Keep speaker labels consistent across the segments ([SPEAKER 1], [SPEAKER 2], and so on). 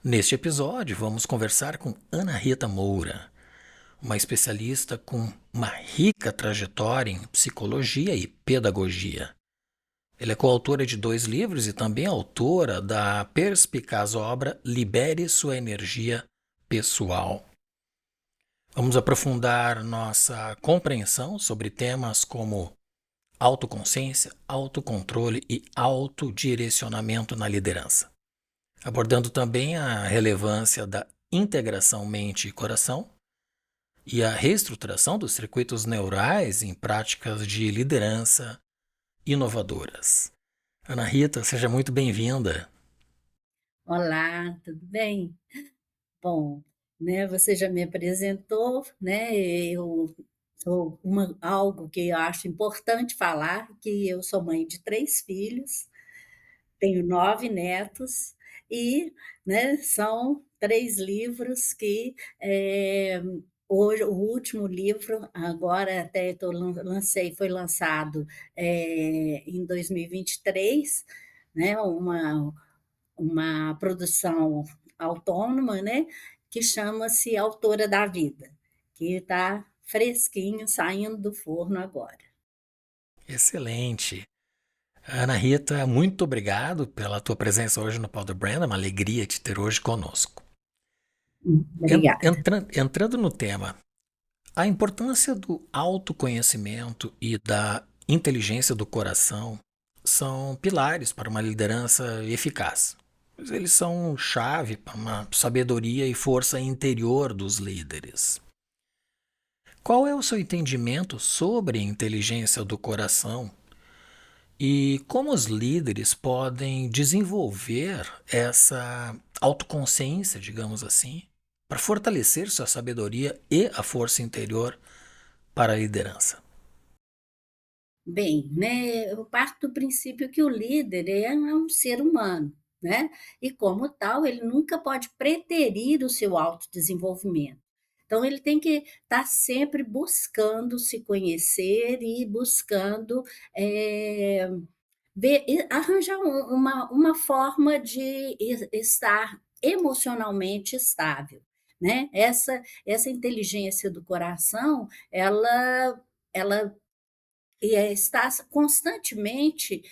[SPEAKER 1] Neste episódio, vamos conversar com Ana Rita Moura, uma especialista com uma rica trajetória em psicologia e pedagogia. Ela é coautora de 2 livros e também autora da perspicaz obra Libere Sua Energia Pessoal. Vamos aprofundar nossa compreensão sobre temas como autoconsciência, autocontrole e autodirecionamento na liderança, abordando também a relevância da integração mente e coração e a reestruturação dos circuitos neurais em práticas de liderança inovadoras. Ana Rita, seja muito bem-vinda.
[SPEAKER 2] Olá, tudo bem? Bom, né, você já me apresentou, né, eu sou algo que eu acho importante falar, que eu sou mãe de 3 filhos, tenho 9 netos e, né, são 3 livros que, hoje o último livro agora até tô lancei foi lançado, em 2023, né, uma produção autônoma, né, que chama-se Autora da Vida, que está fresquinho, saindo do forno agora.
[SPEAKER 1] Excelente. Ana Rita, muito obrigado pela tua presença hoje no Powder Brand. É uma alegria te ter hoje conosco.
[SPEAKER 2] Obrigada.
[SPEAKER 1] Entrando no tema, a importância do autoconhecimento e da inteligência do coração são pilares para uma liderança eficaz. Pois eles são chave para uma sabedoria e força interior dos líderes. Qual é o seu entendimento sobre a inteligência do coração e como os líderes podem desenvolver essa autoconsciência, digamos assim, para fortalecer sua sabedoria e a força interior para a liderança?
[SPEAKER 2] Bem, né, eu parto do princípio que o líder é um ser humano, né, e como tal ele nunca pode preterir o seu autodesenvolvimento. Então ele tem que estar sempre buscando se conhecer e buscando, eh arranjar uma forma de estar emocionalmente estável, né. Essa inteligência do coração, ela está constantemente,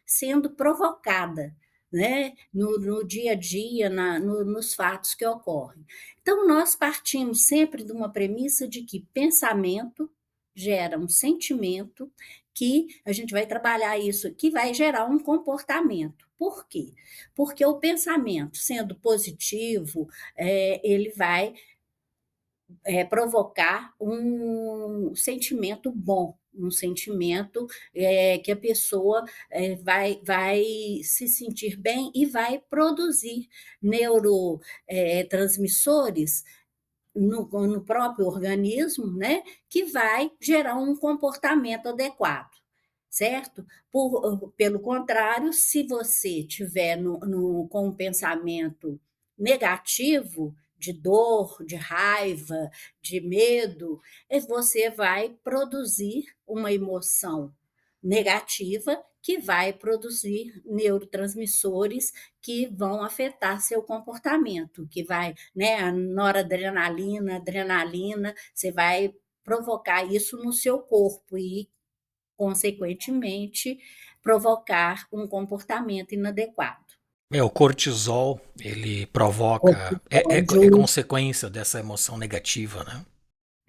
[SPEAKER 2] sendo provocada, né, no dia a dia, nos fatos que ocorrem. Então nós partimos sempre de uma premissa de que pensamento gera um sentimento, que a gente vai trabalhar isso, que vai gerar um comportamento. Por quê? Porque o pensamento sendo positivo, ele vai provocar um sentimento bom, um sentimento, que a pessoa, vai se sentir bem e vai produzir transmissores no próprio organismo, né, que vai gerar um comportamento adequado, certo? Pelo contrário, se você tiver com um pensamento negativo, de dor, de raiva, de medo, você vai produzir uma emoção negativa que vai produzir neurotransmissores que vão afetar seu comportamento, que vai, né, a noradrenalina, adrenalina, você vai provocar isso no seu corpo e, consequentemente, provocar um comportamento inadequado.
[SPEAKER 1] O cortisol, ele provoca,
[SPEAKER 2] Cortisol,
[SPEAKER 1] é consequência dessa emoção negativa, né?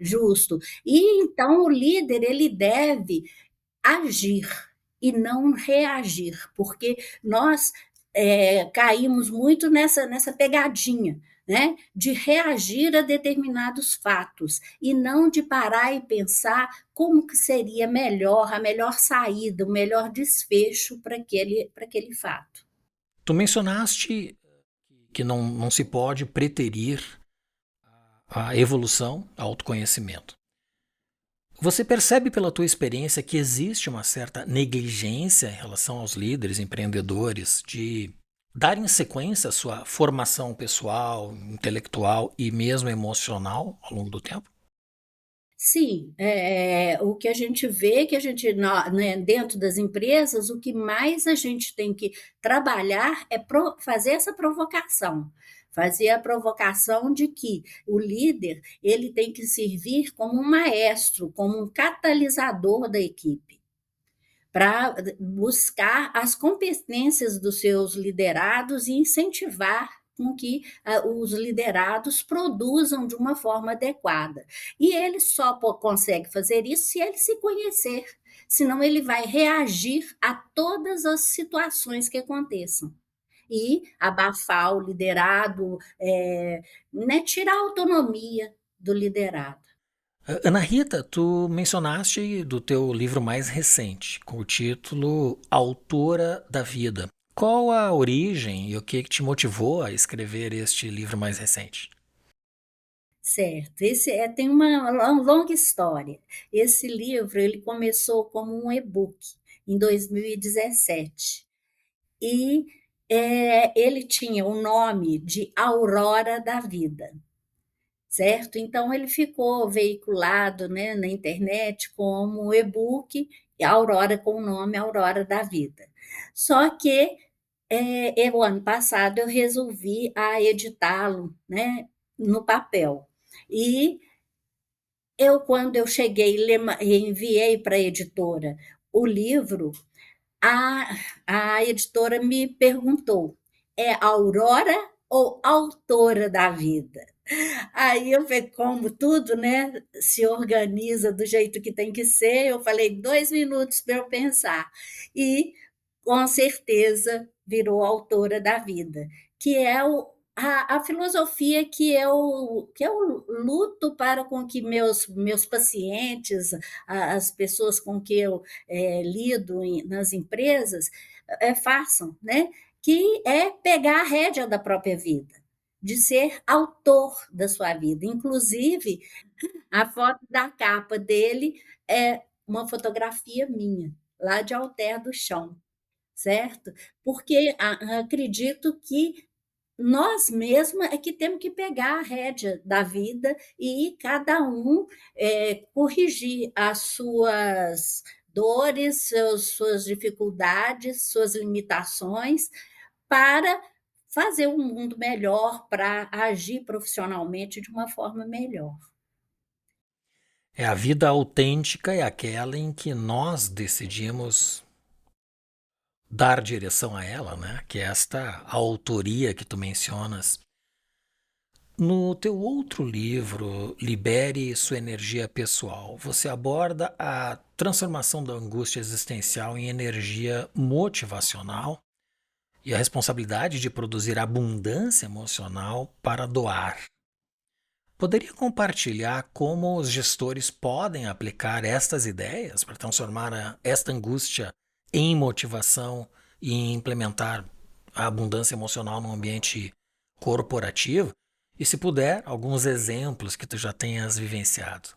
[SPEAKER 2] justo. E então o líder ele deve agir e não reagir, porque nós, caímos muito nessa pegadinha, né, de reagir a determinados fatos e não de parar e pensar como que seria melhor, a melhor saída, o melhor desfecho para aquele fato.
[SPEAKER 1] Tu mencionaste que não se pode preterir a evolução, a autoconhecimento. Você percebe pela tua experiência que existe uma certa negligência em relação aos líderes, empreendedores, de darem sequência à sua formação pessoal, intelectual e mesmo emocional ao longo do tempo?
[SPEAKER 2] Sim, o que a gente vê que a gente né, dentro das empresas, o que mais a gente tem que trabalhar é fazer essa provocação. Fazer a provocação de que o líder ele tem que servir como um maestro, como um catalisador da equipe para buscar as competências dos seus liderados e incentivar com que os liderados produzam de uma forma adequada. E ele só consegue fazer isso se ele se conhecer, senão ele vai reagir a todas as situações que aconteçam. E abafar o liderado, né, tirar a autonomia do liderado.
[SPEAKER 1] Ana Rita, tu mencionaste do teu livro mais recente, com o título Autora da Vida. Qual a origem e o que te motivou a escrever este livro mais recente?
[SPEAKER 2] Certo, esse tem uma longa história. Esse livro ele começou como um e-book em 2017 e, ele tinha o nome de Aurora da Vida, certo? Então ele ficou veiculado, né, na internet como e-book Aurora com o nome Aurora da Vida. Só que, o ano passado eu resolvi a editá-lo, né, no papel. E quando eu cheguei e enviei para a editora o livro, a a editora me perguntou: "É Aurora ou autora da vida?". Aí eu falei, como tudo, né, se organiza do jeito que tem que ser, eu falei: "2 minutos para eu pensar". E, com certeza, virou autora da vida, que é a filosofia que eu luto para com que meus pacientes, as pessoas com que eu, lido nas empresas, façam, né, que é pegar a rédea da própria vida, de ser autor da sua vida. Inclusive, a foto da capa dele é uma fotografia minha, lá de Alter do Chão, certo? Porque acredito que nós mesmos é que temos que pegar a rédea da vida e cada um corrigir as suas dores, suas dificuldades, suas limitações, para fazer um mundo melhor, para agir profissionalmente de uma forma melhor.
[SPEAKER 1] É a vida autêntica é aquela em que nós decidimos dar direção a ela, né? Que é esta autoria que tu mencionas. No teu outro livro, Libere Sua Energia Pessoal, você aborda a transformação da angústia existencial em energia motivacional e a responsabilidade de produzir abundância emocional para doar. Poderia compartilhar como os gestores podem aplicar estas ideias para transformar esta angústia em motivação e implementar a abundância emocional no ambiente corporativo? E se puder, alguns exemplos que tu já tenhas vivenciado.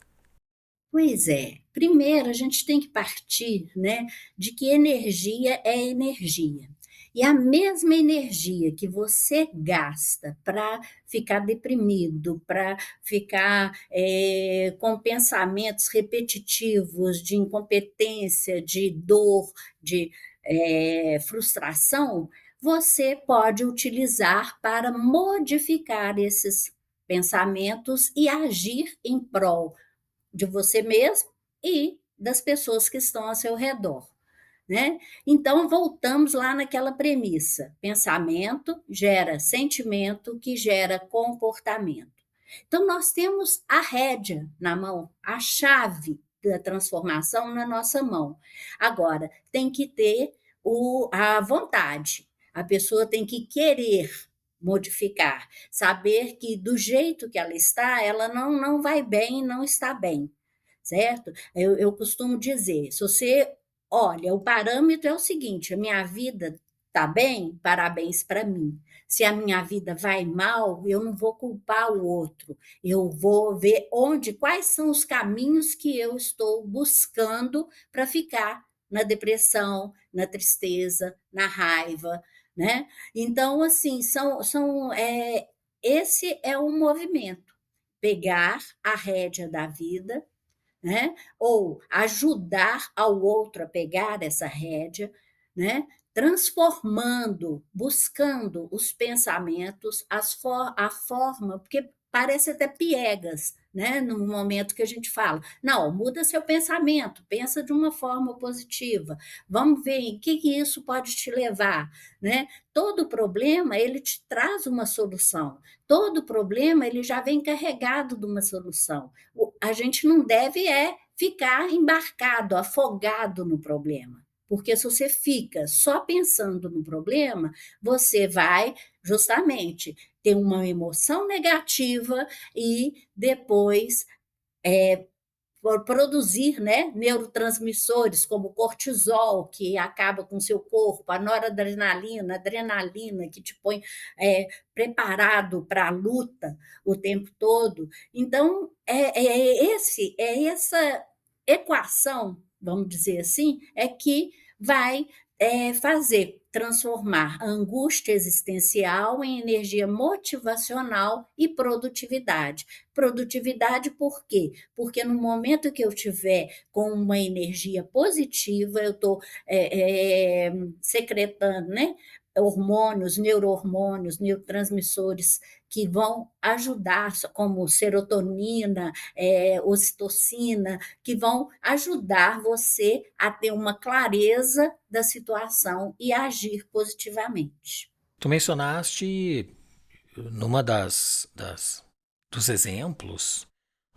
[SPEAKER 2] Pois é. Primeiro, a gente tem que partir, né, de que energia é energia. E a mesma energia que você gasta para ficar deprimido, para ficar com pensamentos repetitivos de incompetência, de dor, de frustração, você pode utilizar para modificar esses pensamentos e agir em prol de você mesmo e das pessoas que estão ao seu redor, né? Então voltamos lá naquela premissa: pensamento gera sentimento, que gera comportamento. Então nós temos a rédea na mão, a chave da transformação na nossa mão. Agora tem que ter a vontade. A pessoa tem que querer modificar, saber que do jeito que ela está, ela não vai bem, não está bem, certo? Eu costumo dizer: se você olha, o parâmetro é o seguinte: a minha vida está bem, parabéns para mim. Se a minha vida vai mal, eu não vou culpar o outro. Eu vou ver quais são os caminhos que eu estou buscando para ficar na depressão, na tristeza, na raiva, né? Então, assim, esse é o movimento: pegar a rédea da vida, né, ou ajudar ao outro a pegar essa rédea, né, transformando, buscando os pensamentos, a forma, porque parece até piegas, né, no momento que a gente fala: "Não, muda seu pensamento, pensa de uma forma positiva, vamos ver em que isso pode te levar", né. Todo problema, ele te traz uma solução, todo problema, ele já vem carregado de uma solução. A gente não deve ficar embarcado, afogado no problema. Porque se você fica só pensando no problema, você vai justamente ter uma emoção negativa e depois produzir, né, neurotransmissores como cortisol, que acaba com o seu corpo, a noradrenalina, a adrenalina, que te põe preparado para a luta o tempo todo. Então, essa equação, vamos dizer assim, é que vai fazer transformar a angústia existencial em energia motivacional e produtividade. Produtividade por quê? Porque no momento que eu tiver com uma energia positiva, eu estou secretando, né? Hormônios, neurohormônios, neurotransmissores que vão ajudar, como serotonina, ocitocina, que vão ajudar você a ter uma clareza da situação e agir positivamente.
[SPEAKER 1] Tu mencionaste numa dos exemplos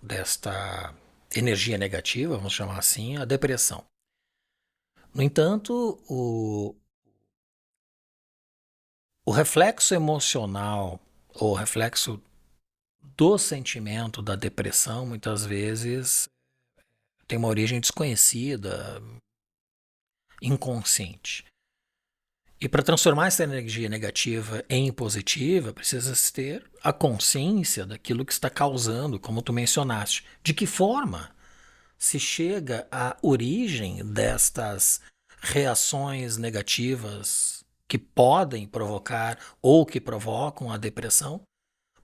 [SPEAKER 1] desta energia negativa, vamos chamar assim, a depressão. No entanto, o reflexo emocional ou o reflexo do sentimento da depressão, muitas vezes, tem uma origem desconhecida, inconsciente. E para transformar essa energia negativa em positiva, precisa se ter a consciência daquilo que está causando, como tu mencionaste. De que forma se chega à origem destas reações negativas que podem provocar ou que provocam a depressão,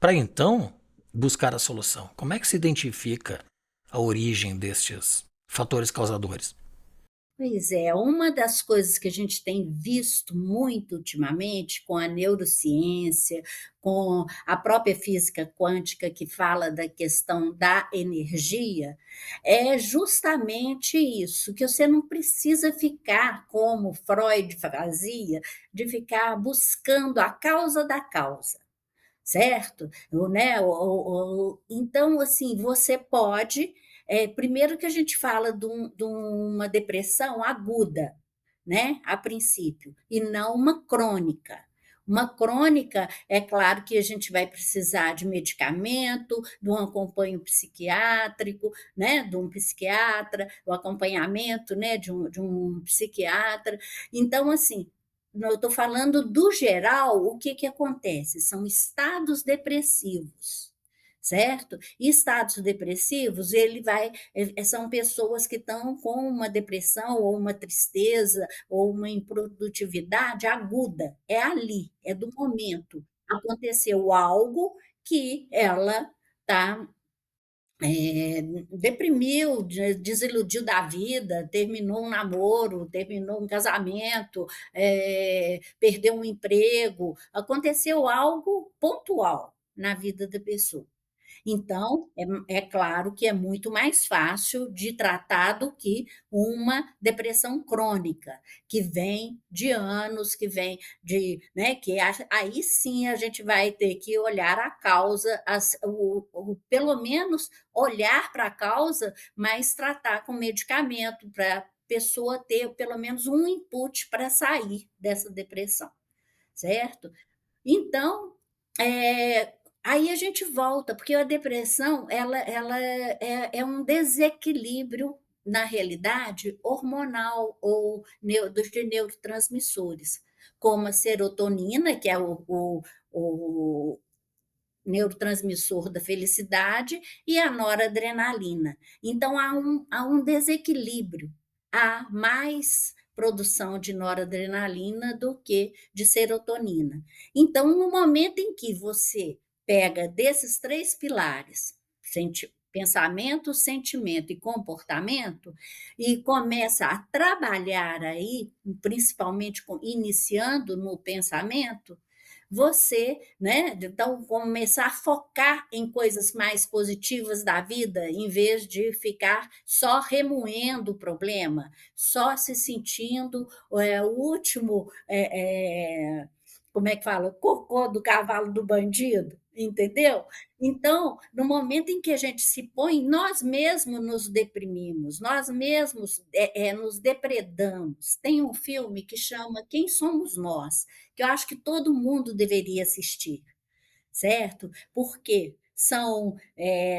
[SPEAKER 1] para então buscar a solução? Como é que se identifica a origem destes fatores causadores?
[SPEAKER 2] Pois é, uma das coisas que a gente tem visto muito ultimamente com a neurociência, com a própria física quântica, que fala da questão da energia, é justamente isso, que você não precisa ficar, como Freud fazia, de ficar buscando a causa da causa. Certo? Né, então, assim, você pode primeiro que a gente fala de uma depressão aguda, né, a princípio, e não uma crônica. Uma crônica, é claro que a gente vai precisar de medicamento, de um acompanho psiquiátrico, né, de um psiquiatra, o acompanhamento, né, de um psiquiatra. Então, assim, eu estou falando do geral, o que que acontece? São estados depressivos, certo? E estados depressivos, são pessoas que estão com uma depressão ou uma tristeza ou uma improdutividade aguda, é ali, é do momento. Aconteceu algo que ela está deprimiu, desiludiu da vida, terminou um namoro, terminou um casamento, perdeu um emprego, aconteceu algo pontual na vida da pessoa. Então, é claro que é muito mais fácil de tratar do que uma depressão crônica, que vem de anos, que vem de, né, aí sim a gente vai ter que olhar a causa, pelo menos olhar para a causa, mas tratar com medicamento para a pessoa ter pelo menos um input para sair dessa depressão, certo? Então, aí a gente volta, porque a depressão ela é um desequilíbrio, na realidade, hormonal ou dos neurotransmissores, como a serotonina, que é o neurotransmissor da felicidade, e a noradrenalina. Então há um desequilíbrio, há mais produção de noradrenalina do que de serotonina. Então, no momento em que você pega desses 3 pilares, pensamento, sentimento e comportamento, e começa a trabalhar aí, principalmente iniciando no pensamento, você, né, então começar a focar em coisas mais positivas da vida, em vez de ficar só remoendo o problema, só se sentindo o último, como é que fala? O cocô do cavalo do bandido, entendeu? Então, no momento em que a gente se põe, nós mesmos nos deprimimos, nós mesmos nos depredamos. Tem um filme que chama Quem Somos Nós, que eu acho que todo mundo deveria assistir, certo? Porque são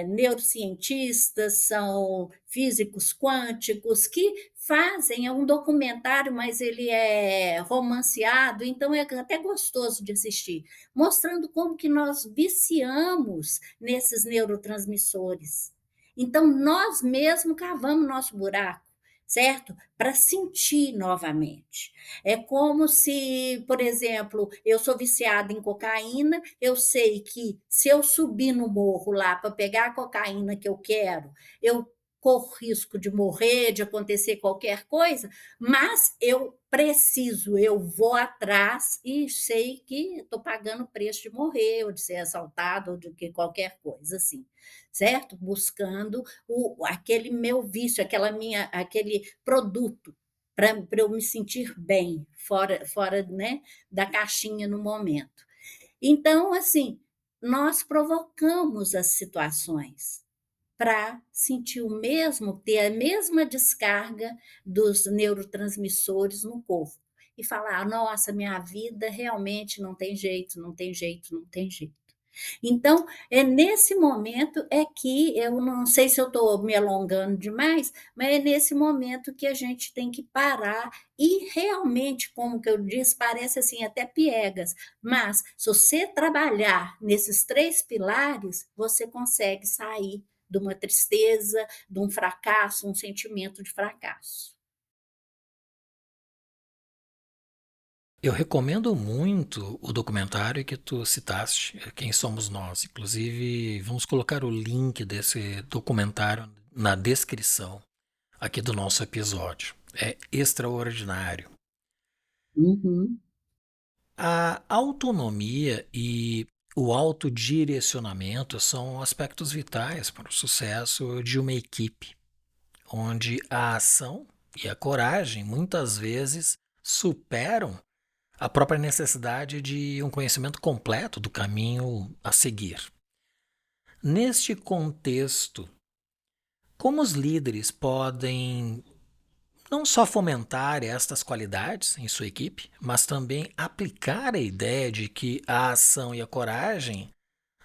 [SPEAKER 2] neurocientistas, são físicos quânticos que fazem, é um documentário, mas ele é romanceado, então é até gostoso de assistir, mostrando como que nós viciamos nesses neurotransmissores. Então, nós mesmos cavamos nosso buraco, certo? Para sentir novamente. É como se, por exemplo, eu sou viciada em cocaína, eu sei que se eu subir no morro lá para pegar a cocaína que eu quero, eu corro risco de morrer, de acontecer qualquer coisa, mas eu preciso, eu vou atrás e sei que estou pagando o preço de morrer, ou de ser assaltado, ou de que qualquer coisa assim, certo? Buscando aquele meu vício, aquele produto para eu me sentir bem, fora, né, da caixinha no momento. Então, assim, nós provocamos as situações para sentir o mesmo, ter a mesma descarga dos neurotransmissores no corpo. E falar: nossa, minha vida realmente não tem jeito, não tem jeito, não tem jeito. Então, é nesse momento é que eu não sei se eu estou me alongando demais, mas é nesse momento que a gente tem que parar e realmente, como que eu disse, parece assim até piegas, mas se você trabalhar nesses 3 pilares, você consegue sair de uma tristeza, de um fracasso, um sentimento de fracasso.
[SPEAKER 1] Eu recomendo muito o documentário que tu citaste, Quem Somos Nós. Inclusive, vamos colocar o link desse documentário na descrição aqui do nosso episódio. É extraordinário.
[SPEAKER 2] Uhum.
[SPEAKER 1] A autonomia e o autodirecionamento são aspectos vitais para o sucesso de uma equipe, onde a ação e a coragem muitas vezes superam a própria necessidade de um conhecimento completo do caminho a seguir. Neste contexto, como os líderes podem não só fomentar estas qualidades em sua equipe, mas também aplicar a ideia de que a ação e a coragem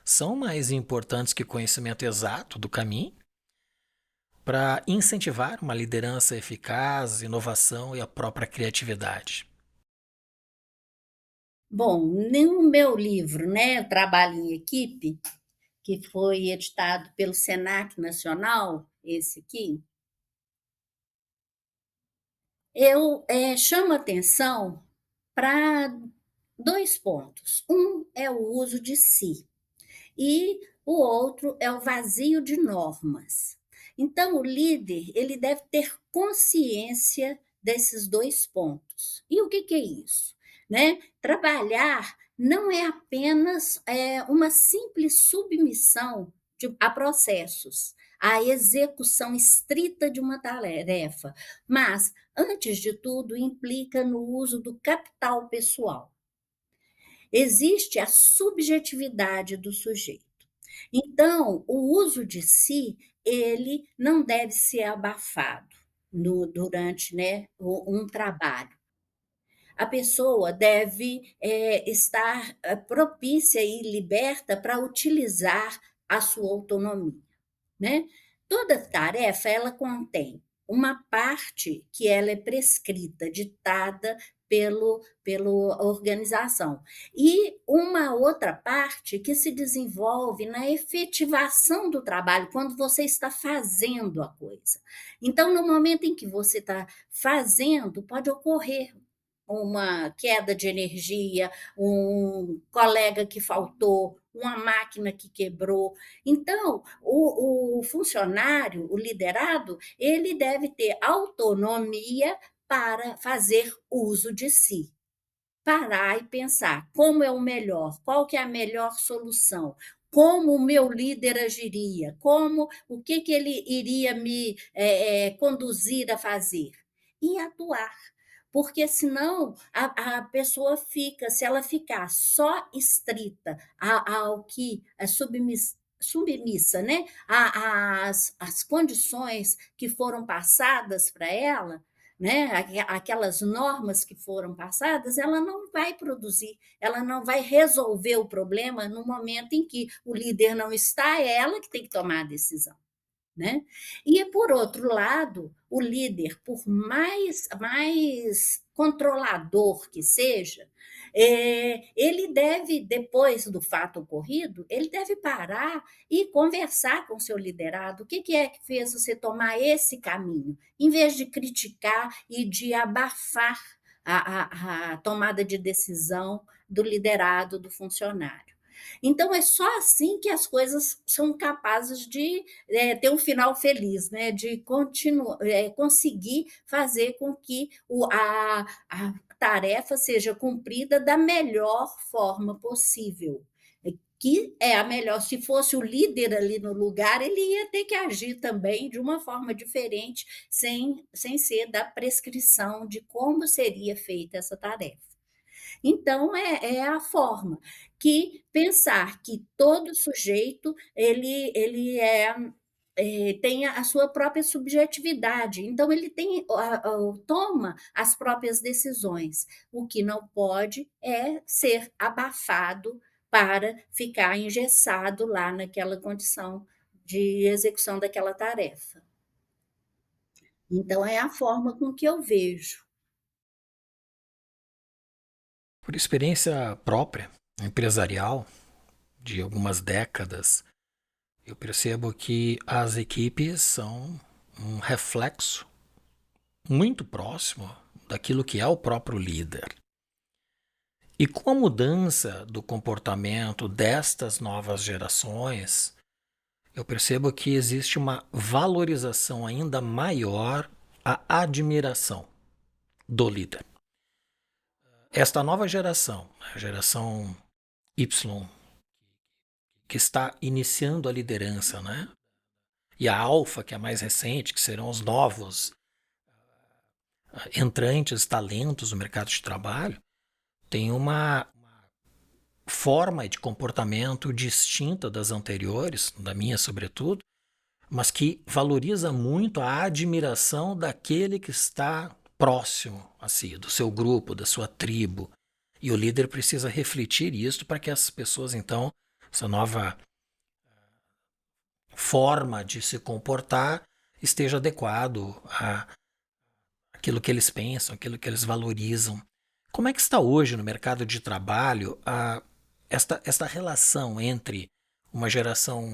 [SPEAKER 1] são mais importantes que o conhecimento exato do caminho para incentivar uma liderança eficaz, inovação e a própria criatividade?
[SPEAKER 2] Bom, no meu livro, né, Trabalho em Equipe, que foi editado pelo Senac Nacional, esse aqui, eu chamo atenção para 2 pontos. Um é o uso de si e o outro é o vazio de normas. Então, o líder ele deve ter consciência desses 2 pontos. E o que, que é isso? Né? Trabalhar não é apenas uma simples submissão a processos, a execução estrita de uma tarefa, mas, antes de tudo, implica no uso do capital pessoal. Existe a subjetividade do sujeito. Então, o uso de si, ele não deve ser abafado durante, né, um trabalho. A pessoa deve estar propícia e liberta para utilizar a sua autonomia, né? Toda tarefa ela contém uma parte que ela é prescrita, ditada pela organização, e uma outra parte que se desenvolve na efetivação do trabalho, quando você está fazendo a coisa. Então, no momento em que você está fazendo, pode ocorrer uma queda de energia, um colega que faltou, uma máquina que quebrou. Então, o funcionário, o liderado, ele deve ter autonomia para fazer uso de si. Parar e pensar: como é o melhor? Qual que é a melhor solução? Como o meu líder agiria? Como o que que ele iria me, conduzir a fazer? E atuar, porque senão a pessoa fica se ela ficar só estrita ao que é submissa, né, às condições que foram passadas para ela, né, aquelas normas que foram passadas, ela não vai produzir, ela não vai resolver o problema no momento em que o líder não está, é ela que tem que tomar a decisão, né? E, por outro lado, o líder, por mais controlador que seja, ele deve, depois do fato ocorrido, ele deve parar e conversar com o seu liderado. O que, que é que fez você tomar esse caminho? Em vez de criticar e de abafar a tomada de decisão do liderado, do funcionário. Então, é só assim que as coisas são capazes de ter um final feliz, né? De conseguir fazer com que a tarefa seja cumprida da melhor forma possível. Que é a melhor, se fosse o líder ali no lugar, ele ia ter que agir também de uma forma diferente, sem ser da prescrição de como seria feita essa tarefa. Então, é a forma que pensar que todo sujeito tem a sua própria subjetividade, então ele tem toma as próprias decisões. O que não pode é ser abafado para ficar engessado lá naquela condição de execução daquela tarefa. Então é a forma com que eu vejo.
[SPEAKER 1] Por experiência própria, empresarial, de algumas décadas, eu percebo que as equipes são um reflexo muito próximo daquilo que é o próprio líder. E com a mudança do comportamento destas novas gerações, eu percebo que existe uma valorização ainda maior à admiração do líder. Esta nova geração, a geração Y, que está iniciando a liderança, né? E a Alfa, que é a mais recente, que serão os novos entrantes, talentos no mercado de trabalho, tem uma forma de comportamento distinta das anteriores, da minha sobretudo, mas que valoriza muito a admiração daquele que está próximo a si, do seu grupo, da sua tribo. E o líder precisa refletir isso para que as pessoas, então, essa nova forma de se comportar esteja adequado a aquilo que eles pensam, aquilo que eles valorizam. Como é que está hoje no mercado de trabalho esta relação entre uma geração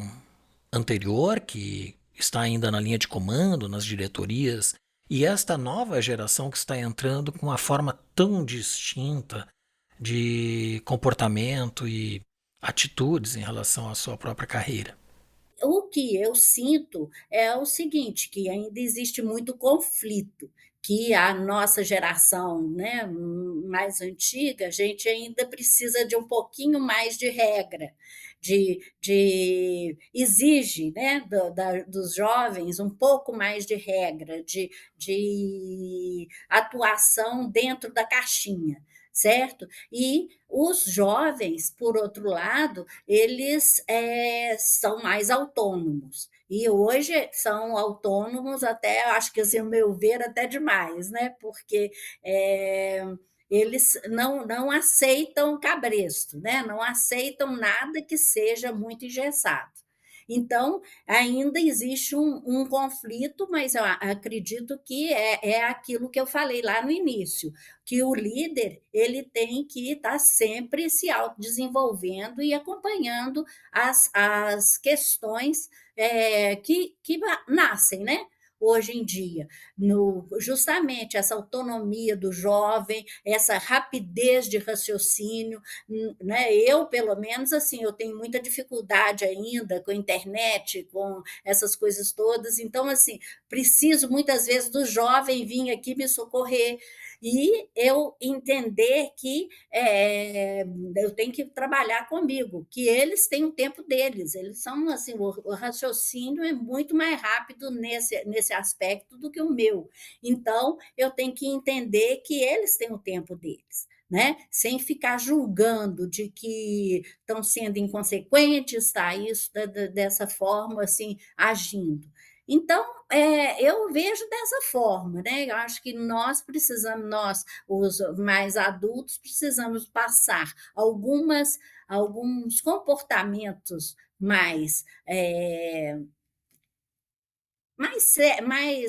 [SPEAKER 1] anterior, que está ainda na linha de comando, nas diretorias, e esta nova geração que está entrando com uma forma tão distinta de comportamento e atitudes em relação à sua própria carreira?
[SPEAKER 2] O que eu sinto é o seguinte, que ainda existe muito conflito, que a nossa geração, né, mais antiga, a gente ainda precisa de um pouquinho mais de regra, exige, né, dos jovens um pouco mais de regra, de atuação dentro da caixinha, certo? E os jovens, por outro lado, eles são mais autônomos. E hoje são autônomos até, acho que assim, ao meu ver, até demais, né? Porque eles não aceitam cabresto, né? Não aceitam nada que seja muito engessado. Então, ainda existe um conflito, mas eu acredito que é aquilo que eu falei lá no início, que o líder ele tem que estar sempre se autodesenvolvendo e acompanhando as questões que nascem, né? hoje em dia, no justamente essa autonomia do jovem, essa rapidez de raciocínio, né, eu pelo menos, assim, eu tenho muita dificuldade ainda com a internet, com essas coisas todas, então, assim, preciso muitas vezes do jovem vir aqui me socorrer, e eu entender que, eu tenho que trabalhar comigo, que eles têm o tempo deles, eles são assim, o raciocínio é muito mais rápido nesse aspecto do que o meu. Então, eu tenho que entender que eles têm o tempo deles, né, sem ficar julgando de que estão sendo inconsequentes, tá, isso dessa forma, assim, agindo. Então, eu vejo dessa forma, né, eu acho que nós, os mais adultos, precisamos passar alguns comportamentos mais,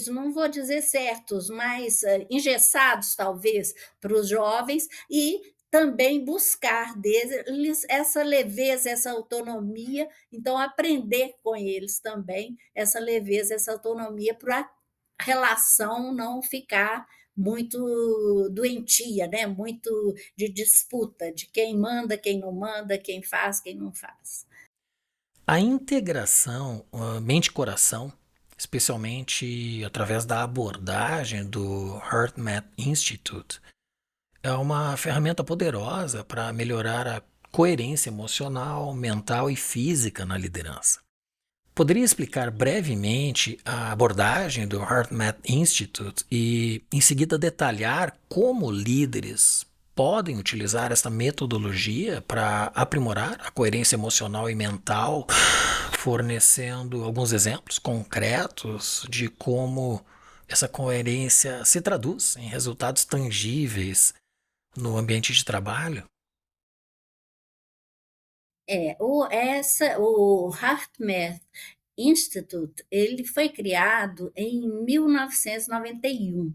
[SPEAKER 2] não vou dizer certos, mais, engessados talvez para os jovens e também buscar deles essa leveza, essa autonomia, então aprender com eles também essa leveza, essa autonomia para a relação não ficar muito doentia, né, muito de disputa, de quem manda, quem não manda, quem faz, quem não faz.
[SPEAKER 1] A integração mente-coração, especialmente através da abordagem do HeartMath Institute, é uma ferramenta poderosa para melhorar a coerência emocional, mental e física na liderança. Poderia explicar brevemente a abordagem do HeartMath Institute e, em seguida, detalhar como líderes podem utilizar essa metodologia para aprimorar a coerência emocional e mental, fornecendo alguns exemplos concretos de como essa coerência se traduz em resultados tangíveis no ambiente de trabalho?
[SPEAKER 2] O HeartMath Institute, ele foi criado em 1991.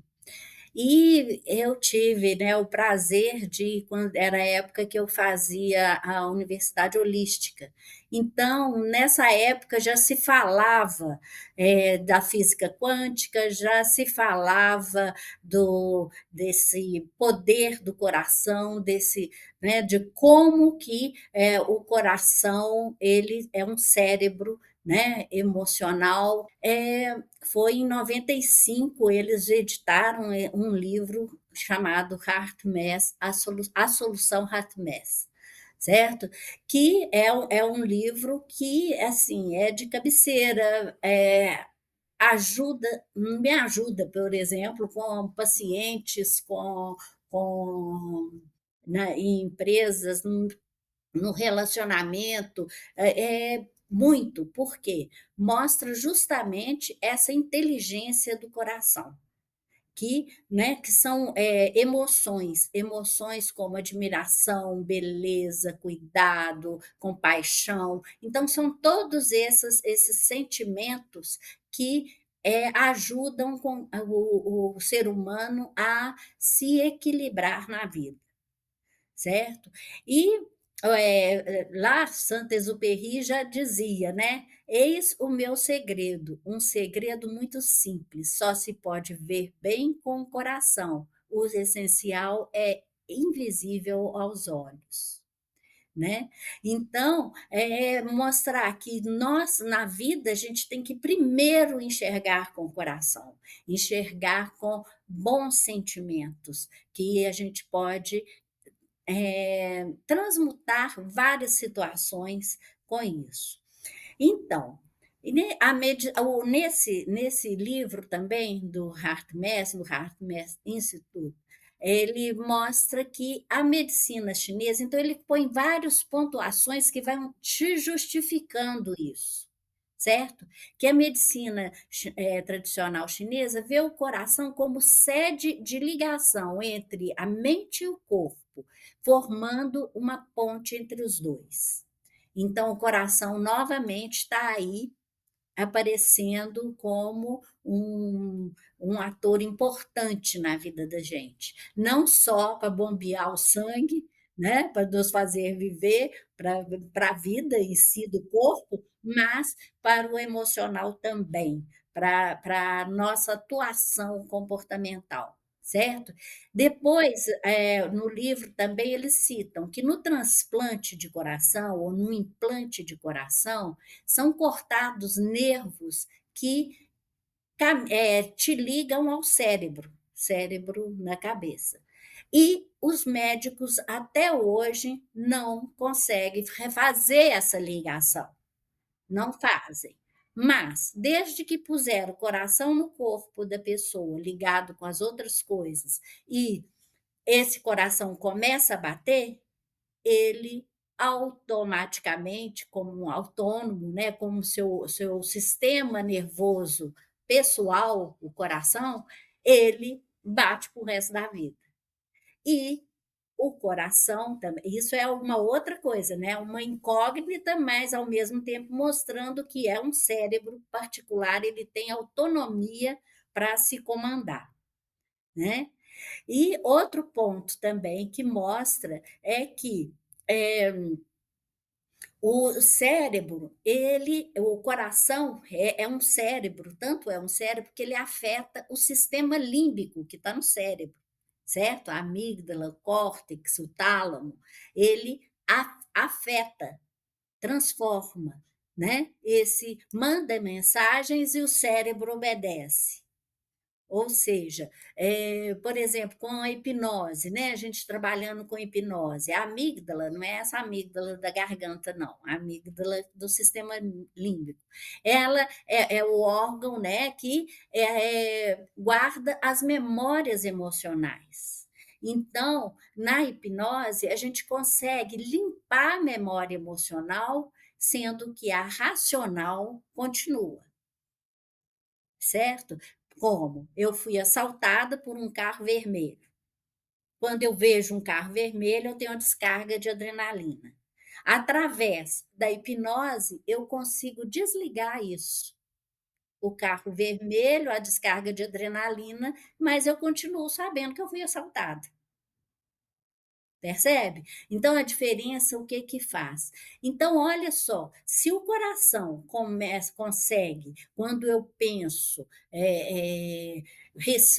[SPEAKER 2] E eu tive, né, o prazer de quando era a época que eu fazia a universidade holística. Então, nessa época já se falava, da física quântica, já se falava desse poder do coração, né, de como que, o coração, ele é um cérebro, né, emocional. Foi em 95 eles editaram, um livro chamado HeartMath, A Solução HeartMath, certo? Que é um livro que, assim, é de cabeceira, me ajuda, por exemplo, com pacientes, com em empresas, no relacionamento, muito, porque mostra justamente essa inteligência do coração, que são emoções como admiração, beleza, cuidado, compaixão. Então, são todos esses sentimentos que ajudam o ser humano a se equilibrar na vida, certo? E, lá Saint-Exupéry já dizia, né: "Eis o meu segredo, um segredo muito simples, só se pode ver bem com o coração. O essencial é invisível aos olhos", né. Então, mostrar que nós, na vida, a gente tem que primeiro enxergar com o coração, enxergar com bons sentimentos, que a gente pode transmutar várias situações com isso. Então, e ne a medi o nesse livro também do HeartMath Institute, ele mostra que a medicina chinesa, então ele põe várias pontuações que vão te justificando isso, certo? Que a medicina tradicional chinesa vê o coração como sede de ligação entre a mente e o corpo, formando uma ponte entre os dois. Então, o coração novamente está aí aparecendo como um ator importante na vida da gente, não só para bombear o sangue, né, para nos fazer viver, para a vida em si do corpo, mas para o emocional também, para a nossa atuação comportamental, certo? Depois, no livro também eles citam que no transplante de coração ou no implante de coração, são cortados nervos que te ligam ao cérebro, cérebro na cabeça. E os médicos até hoje não conseguem refazer essa ligação, não fazem. Mas, desde que puseram o coração no corpo da pessoa, ligado com as outras coisas, e esse coração começa a bater, ele automaticamente, como um autônomo, né, como seu sistema nervoso pessoal, o coração, ele bate para o resto da vida. E o coração também, isso é uma outra coisa, né, uma incógnita, mas ao mesmo tempo mostrando que é um cérebro particular, ele tem autonomia para se comandar, né. E outro ponto também que mostra é que, eh, o cérebro, o coração é um cérebro, tanto é um cérebro que ele afeta o sistema límbico que está no cérebro, certo? A amígdala, o córtex, o tálamo, ele afeta, transforma, né? Esse manda mensagens e o cérebro obedece. Ou seja, por exemplo, com a hipnose, né, a gente trabalhando com hipnose, a amígdala, não é essa amígdala da garganta não, a amígdala do sistema límbico. Ela é o órgão, né, que, guarda as memórias emocionais. Então, na hipnose, a gente consegue limpar a memória emocional, sendo que a racional continua. Certo? Como? Eu fui assaltada por um carro vermelho. Quando eu vejo um carro vermelho, eu tenho uma descarga de adrenalina. Através da hipnose, eu consigo desligar isso. O carro vermelho, a descarga de adrenalina, mas eu continuo sabendo que eu fui assaltada. Percebe? Então a diferença o que que faz? Então olha só, se o coração consegue, quando eu penso,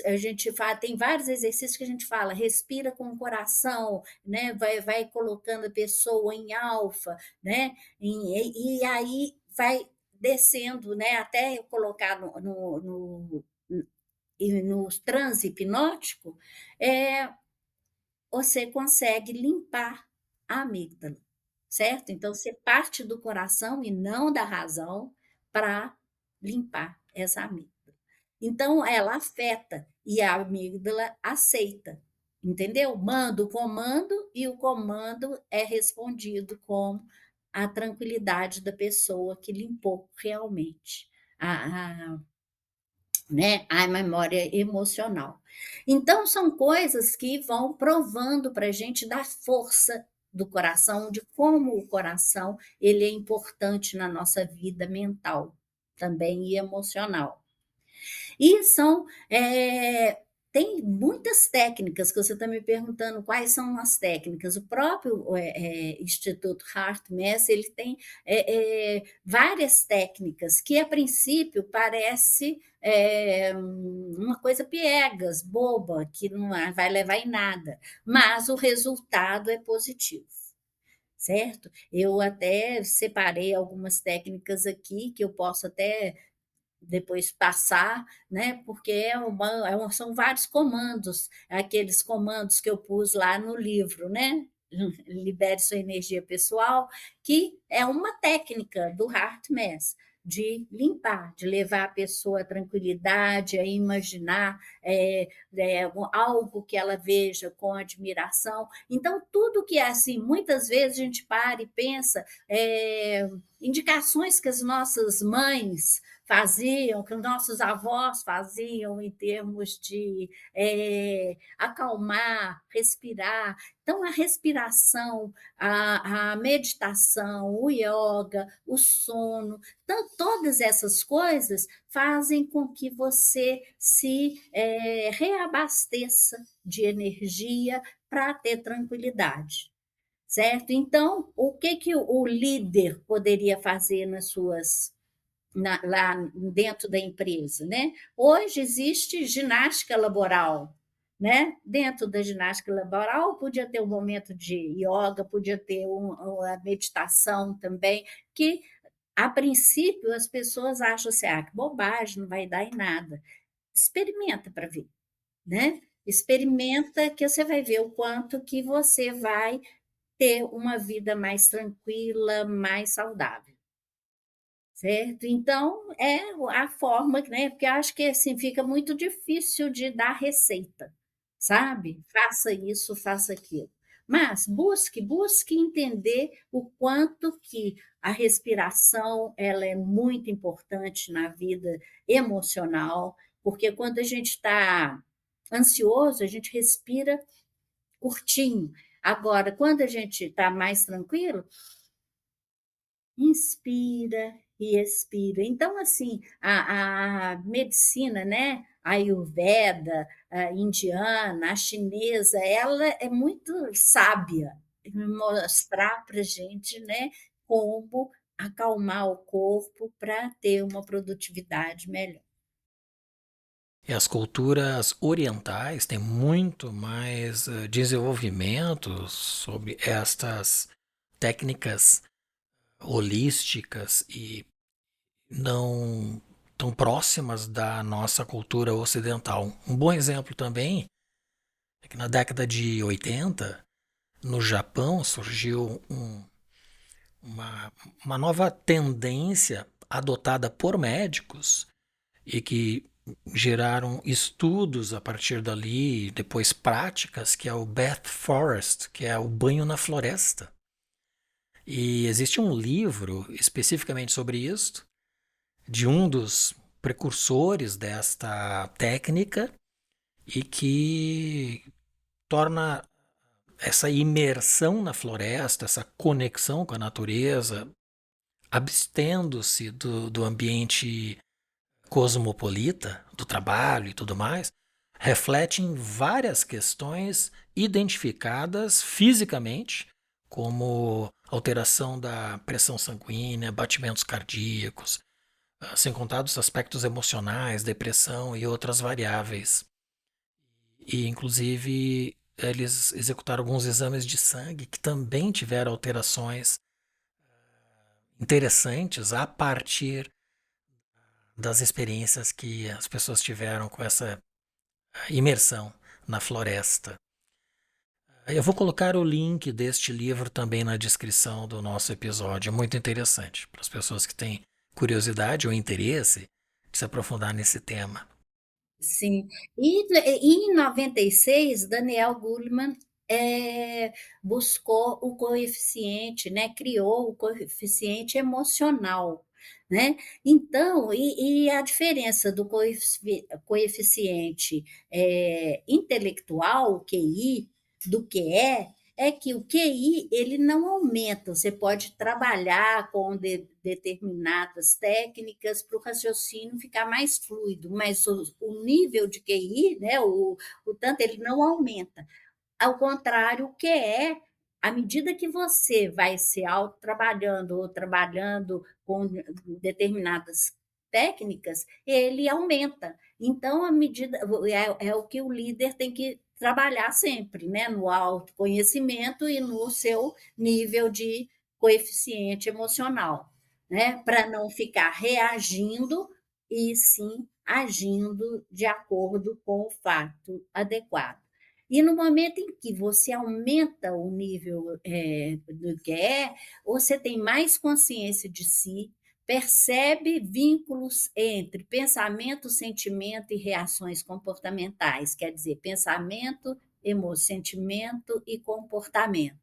[SPEAKER 2] a gente tem vários exercícios que a gente fala, respira com o coração, né? Vai colocando a pessoa em alfa, né? E aí vai descendo, né? Até eu colocar no transe hipnótico, é, você consegue limpar a amígdala, certo? Então você parte do coração e não da razão para limpar essa amígdala. Então ela afeta e a amígdala aceita, entendeu? Manda o comando e o comando é respondido com a tranquilidade da pessoa que limpou realmente a né, a memória emocional. Então são coisas que vão provando para a gente da força do coração, de como o coração ele é importante na nossa vida mental também e emocional. E tem muitas técnicas que você está me perguntando quais são as técnicas. O próprio Instituto HeartMath, ele tem várias técnicas que, a princípio, parece uma coisa piegas, boba, que não vai levar em nada, mas o resultado é positivo. Certo? Eu até separei algumas técnicas aqui que eu posso até depois passar, né? Porque são vários comandos, aqueles comandos que eu pus lá no livro, né? Libere sua energia pessoal, que é uma técnica do HeartMath de limpar, de levar a pessoa à tranquilidade, a imaginar algo que ela veja com admiração. Então, tudo que é assim, muitas vezes a gente para e pensa, indicações que as nossas mães faziam, que os nossos avós faziam em termos de acalmar, respirar. Então, a respiração, a meditação, o yoga, o sono, então, todas essas coisas fazem com que você se reabasteça de energia para ter tranquilidade. Certo? Então, o que que o líder poderia fazer nas suas lá dentro da empresa, né. Hoje existe ginástica laboral, né. Dentro da ginástica laboral podia ter um momento de ioga, podia ter a meditação também, que a princípio as pessoas acham assim: "Ah, que bobagem, não vai dar em nada". Experimenta para ver, né. Experimenta que você vai ver o quanto que você vai ter uma vida mais tranquila, mais saudável. Certo? Então, é a forma, né, porque eu acho que, assim, fica muito difícil de dar receita, sabe? Faça isso, faça aquilo. Mas busque entender o quanto que a respiração, ela é muito importante na vida emocional, porque quando a gente está ansioso, a gente respira curtinho. Agora, quando a gente está mais tranquilo, inspira e expira. Então, assim, a medicina, né, a ayurveda, a indiana, a chinesa, ela é muito sábia em mostrar para gente, né, como acalmar o corpo para ter uma produtividade melhor.
[SPEAKER 1] E as culturas orientais têm muito mais desenvolvimento sobre estas técnicas holísticas e não tão próximas da nossa cultura ocidental. Um bom exemplo também é que na década de 80, no Japão, surgiu uma, uma nova tendência adotada por médicos e que geraram estudos a partir dali, depois práticas, que é o Bath Forest, que é o banho na floresta. E existe um livro especificamente sobre isso, de um dos precursores desta técnica e que torna essa imersão na floresta, essa conexão com a natureza, abstendo-se do ambiente cosmopolita, do trabalho e tudo mais, reflete em várias questões identificadas fisicamente, como alteração da pressão sanguínea, batimentos cardíacos, sem contar os aspectos emocionais, depressão e outras variáveis. E, inclusive, eles executaram alguns exames de sangue que também tiveram alterações interessantes a partir das experiências que as pessoas tiveram com essa imersão na floresta. Eu vou colocar o link deste livro também na descrição do nosso episódio. É muito interessante para as pessoas que têm curiosidade ou interesse de se aprofundar nesse tema.
[SPEAKER 2] Sim. E em 96, Daniel Goleman, buscou o coeficiente, né, criou o coeficiente emocional, né. Então, a diferença do coeficiente, intelectual, o QI, do QE, é que o QI ele não aumenta, você pode trabalhar com determinadas técnicas para o raciocínio ficar mais fluido, mas o nível de QI, né, o tanto ele não aumenta. Ao contrário, o que é, à medida que você vai se autotrabalhando ou trabalhando com determinadas técnicas, ele aumenta. Então, à medida é o que o líder tem que trabalhar sempre, né, no autoconhecimento e no seu nível de coeficiente emocional, né, para não ficar reagindo e sim agindo de acordo com o fato adequado. E no momento em que você aumenta o nível, do que é, você tem mais consciência de si, percebe vínculos entre pensamento, sentimento e reações comportamentais, quer dizer, pensamento, sentimento e comportamento.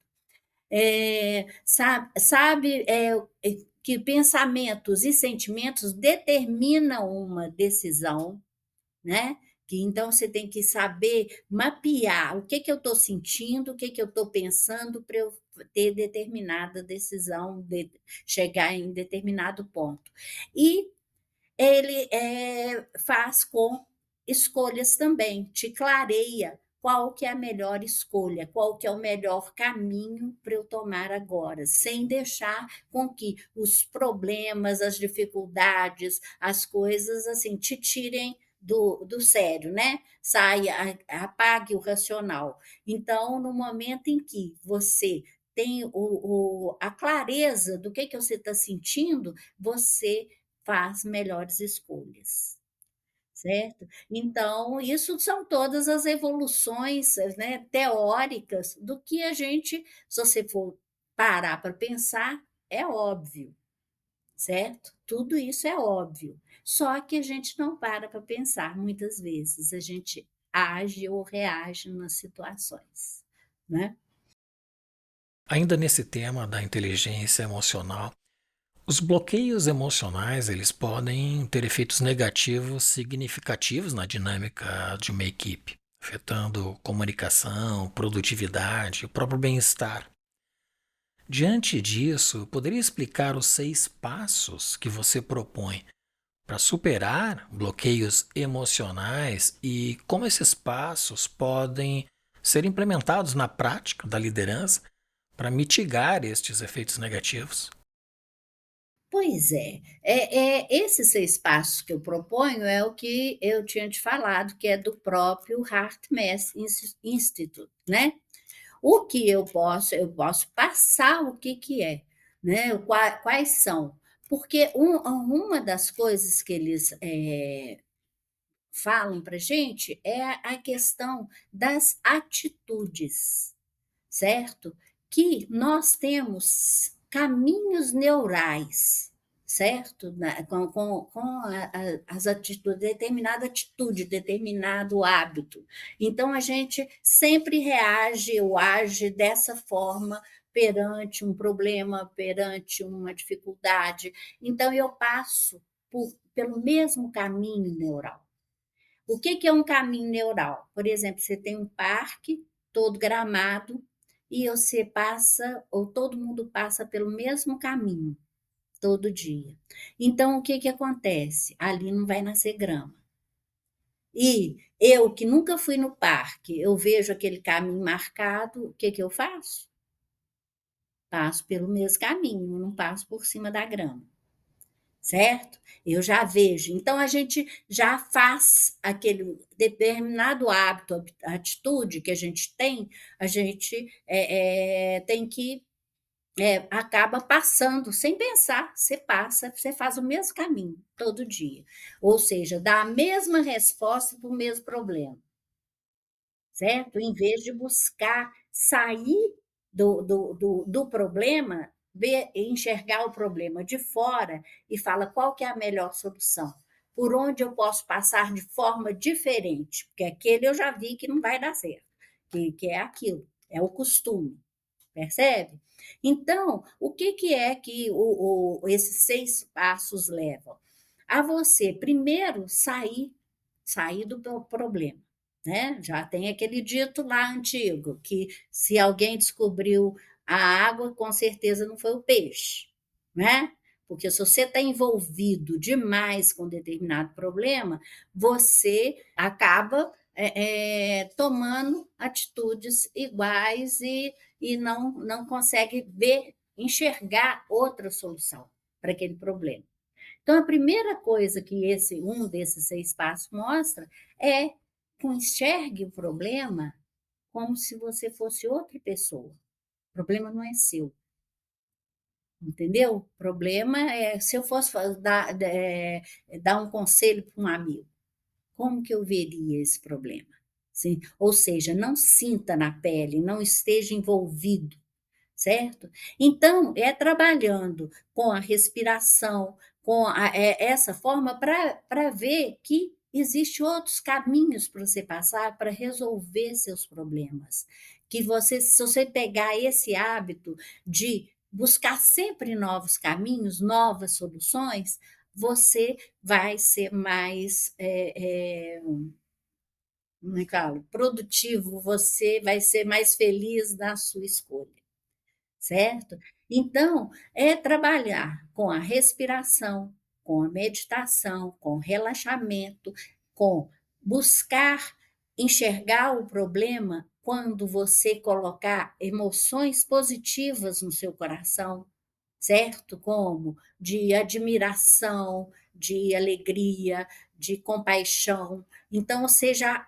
[SPEAKER 2] Sabe, que pensamentos e sentimentos determinam uma decisão, né? Que então você tem que saber mapear o que eu estou sentindo, o que eu estou pensando para eu ter determinada decisão, chegar em determinado ponto. E ele faz com escolhas também, te clareia qual que é a melhor escolha, qual que é o melhor caminho para eu tomar agora, sem deixar com que os problemas, as dificuldades, as coisas, assim, te tirem do sério, né, saia, apague o racional. Então, no momento em que você tem a clareza do que você está sentindo, você faz melhores escolhas. Certo? Então, isso são todas as evoluções, né, teóricas do que a gente, se você for parar para pensar, é óbvio, certo? Tudo isso é óbvio, só que a gente não para pensar muitas vezes, a gente age ou reage nas situações, né.
[SPEAKER 1] Ainda nesse tema da inteligência emocional, os bloqueios emocionais, eles podem ter efeitos negativos significativos na dinâmica de uma equipe, afetando comunicação, produtividade, o próprio bem-estar. Diante disso, poderia explicar os 6 passos que você propõe para superar bloqueios emocionais e como esses passos podem ser implementados na prática da liderança para mitigar estes efeitos negativos?
[SPEAKER 2] Pois é, esses 6 passos que eu proponho é o que eu tinha te falado, que é do próprio HeartMath Institute, né. O que eu posso passar o que que é, né, quais são, porque uma das coisas que eles, falam para gente é a questão das atitudes. Certo? Que nós temos caminhos neurais, certo? Com as atitudes, determinada atitude, determinado hábito. Então, a gente sempre reage ou age dessa forma perante um problema, perante uma dificuldade. Então, eu passo pelo mesmo caminho neural. O que que é um caminho neural? Por exemplo, você tem um parque todo gramado e você passa, ou todo mundo passa pelo mesmo caminho todo dia. Então, o que que acontece? Ali não vai nascer grama. E eu, que nunca fui no parque, eu vejo aquele caminho marcado, o que que eu faço? Passo pelo mesmo caminho, não passo por cima da grama. Certo? Eu já vejo. Então a gente já faz aquele determinado hábito, atitude que a gente, tem que, acaba passando sem pensar, você passa, você faz o mesmo caminho todo dia. Ou seja, dá a mesma resposta para o mesmo problema. Certo? Em vez de buscar sair do problema, ver enxergar o problema de fora e fala: "Qual que é a melhor solução? Por onde eu posso passar de forma diferente?", porque aquele eu já vi que não vai dar certo, que é aquilo, é o costume, percebe? Então, o que que é que esses 6 passos levam? A você primeiro sair do problema, né. Já tem aquele dito lá antigo, que se alguém descobriu a água, com certeza não foi o peixe, né. Porque se você está envolvido demais com determinado problema, você acaba, tomando atitudes iguais e não consegue ver, enxergar outra solução para aquele problema. Então, a primeira coisa que um desses 6 passos mostra é que enxergue o problema como se você fosse outra pessoa. O problema não é seu, entendeu? O problema é se eu fosse dar um conselho para um amigo, como que eu veria esse problema? Sim, ou seja, não sinta na pele, não esteja envolvido. Certo? Então, é trabalhando com a respiração, com essa forma para ver que existe outros caminhos para você passar para resolver seus problemas. Que você se você pegar esse hábito de buscar sempre novos caminhos, novas soluções, você vai ser mais, como é que falo? Produtivo, você vai ser mais feliz na sua escolha. Certo? Então, é trabalhar com a respiração, com a meditação, com relaxamento, com buscar enxergar o problema quando você colocar emoções positivas no seu coração, certo? Como de admiração, de alegria, de compaixão. Então você já,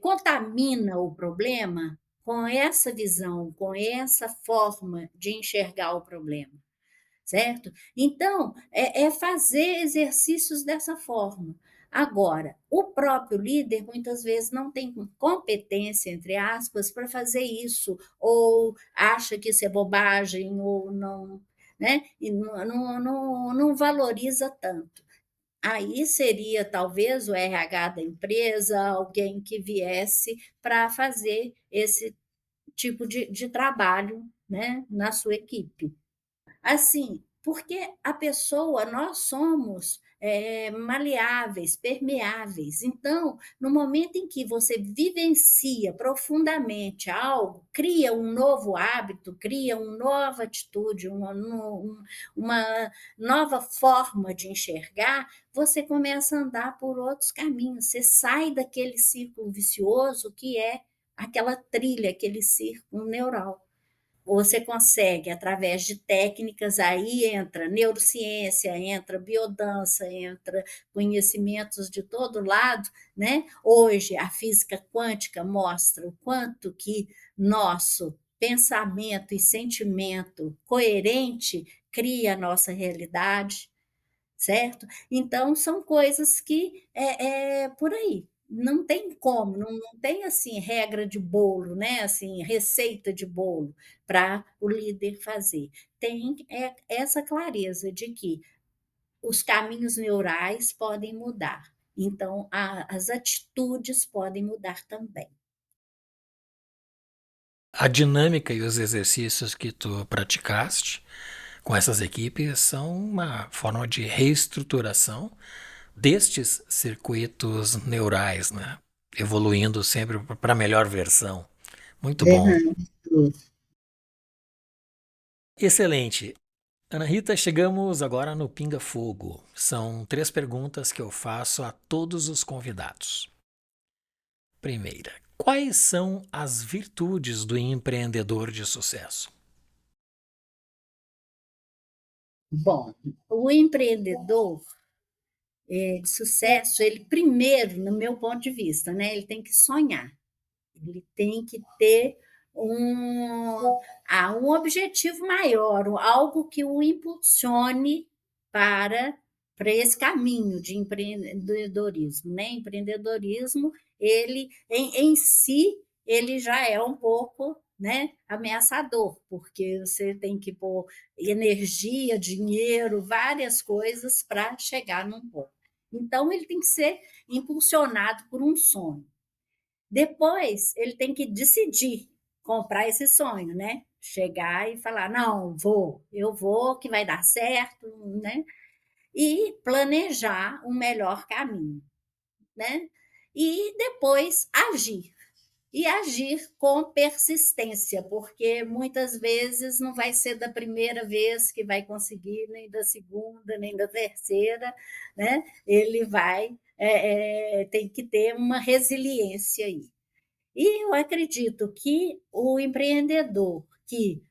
[SPEAKER 2] contamina o problema com essa visão, com essa forma de enxergar o problema, certo? Então, é fazer exercícios dessa forma. Agora, o próprio líder muitas vezes não tem competência, entre aspas, para fazer isso, ou acha que isso é bobagem, ou não, né? E não valoriza tanto. Aí seria talvez o RH da empresa, alguém que viesse para fazer esse tipo de trabalho, né, na sua equipe. Assim, porque a pessoa, nós somos maleáveis, permeáveis. Então, no momento em que você vivencia profundamente algo, cria um novo hábito, cria uma nova atitude, uma nova forma de enxergar, você começa a andar por outros caminhos. Você sai daquele círculo vicioso que é aquela trilha, aquele círculo neural. Você consegue, através de técnicas, aí entra neurociência, entra biodança, entra conhecimentos de todo lado, né? Hoje, a física quântica mostra o quanto que nosso pensamento e sentimento coerente cria a nossa realidade, certo? Então, são coisas que é por aí. Não tem como, não tem assim regra de bolo, né? Assim, receita de bolo para o líder fazer. Tem essa clareza de que os caminhos neurais podem mudar. Então, as atitudes podem mudar também.
[SPEAKER 1] A dinâmica e os exercícios que tu praticaste com essas equipes são uma forma de reestruturação destes circuitos neurais, né? Evoluindo sempre para a melhor versão. Muito bom.
[SPEAKER 2] Verdade.
[SPEAKER 1] Excelente. Ana Rita, chegamos agora no Pinga Fogo. São 3 perguntas que eu faço a todos os convidados. Primeira, quais são as virtudes do empreendedor de sucesso?
[SPEAKER 2] Bom, o empreendedor de sucesso, ele primeiro, no meu ponto de vista, né, ele tem que sonhar. Ele tem que ter um objetivo maior, algo que o impulsione para, para esse caminho de empreendedorismo, né? Empreendedorismo, ele em si, ele já é um pouco, né, ameaçador, porque você tem que pôr energia, dinheiro, várias coisas para chegar num ponto. Então, ele tem que ser impulsionado por um sonho. Depois, ele tem que decidir comprar esse sonho, né? Chegar e falar: não, eu vou, que vai dar certo, né? E planejar um melhor caminho, né? E depois agir. E agir com persistência, porque muitas vezes não vai ser da primeira vez que vai conseguir, nem da segunda, nem da terceira, né? Ele vai, tem que ter uma resiliência aí. E eu acredito que o empreendedor que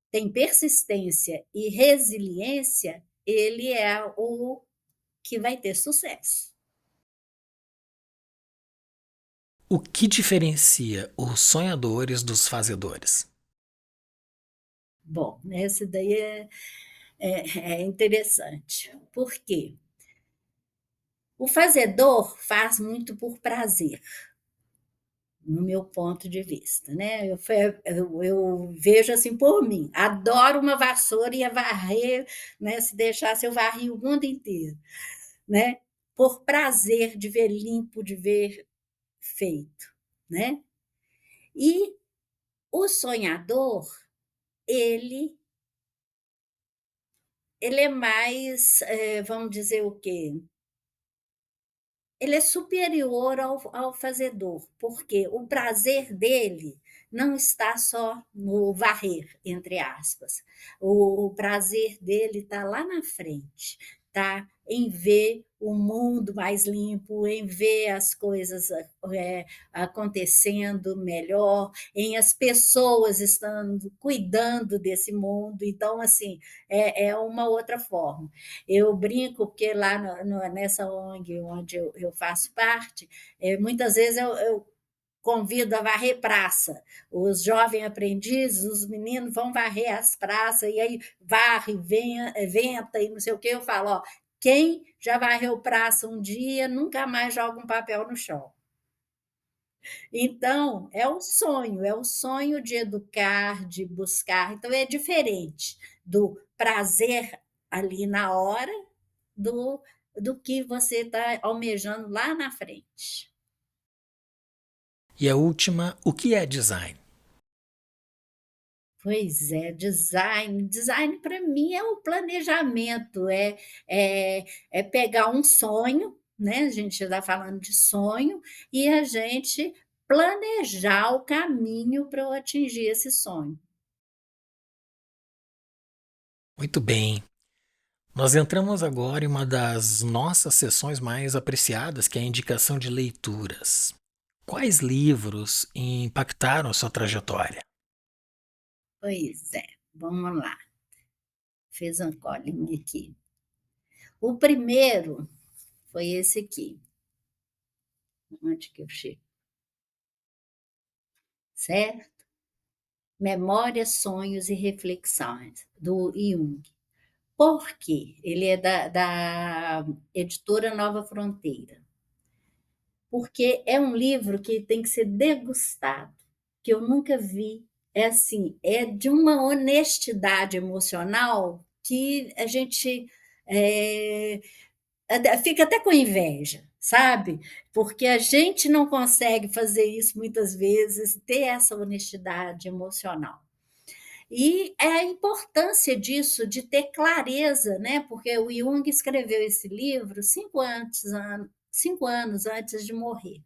[SPEAKER 2] tem persistência e resiliência, ele é o que vai ter sucesso.
[SPEAKER 1] O que diferencia os sonhadores dos fazedores?
[SPEAKER 2] Bom, esse daí é interessante. Por quê? O fazedor faz muito por prazer, no meu ponto de vista, né? Eu vejo assim por mim. Adoro uma vassoura e a varrer, né? Se deixasse, eu varria o mundo inteiro, né? Por prazer de ver limpo, de ver feito, né? E o sonhador, ele, ele é mais, vamos dizer o quê? Ele é superior ao fazedor, porque o prazer dele não está só no varrer, entre aspas. O prazer dele está lá na frente. tá? Em ver o mundo mais limpo, em ver as coisas acontecendo melhor, em as pessoas estando cuidando desse mundo. Então, assim, é uma outra forma. Eu brinco, porque lá nessa ONG onde eu faço parte, muitas vezes eu convido a varrer praça. Os jovens aprendizes, os meninos vão varrer as praças, e aí varre, venta e não sei o que. Eu falo, ó, quem já varreu praça um dia, nunca mais joga um papel no chão. Então, é o sonho de educar, de buscar. Então, é diferente do prazer ali na hora do, do que você está almejando lá na frente.
[SPEAKER 1] E a última, o que é design?
[SPEAKER 2] Pois é, design. Design para mim é o planejamento, é, é pegar um sonho, né? A gente está falando de sonho, e a gente planejar o caminho para eu atingir esse sonho.
[SPEAKER 1] Muito bem. Nós entramos agora em uma das nossas sessões mais apreciadas, que é a indicação de leituras. Quais livros impactaram a sua trajetória?
[SPEAKER 2] Pois é, vamos lá. Fez uma colinha aqui. O primeiro foi esse aqui. Onde que eu chego? Certo? Memórias, Sonhos e Reflexões, do Jung. Por quê? Ele é da editora Nova Fronteira. Porque é um livro que tem que ser degustado, que eu nunca vi. É assim, é de uma honestidade emocional que a gente é, fica até com inveja, sabe? Porque a gente não consegue fazer isso muitas vezes, ter essa honestidade emocional. E é a importância disso, de ter clareza, né? Porque o Jung escreveu esse livro 5 anos antes de morrer.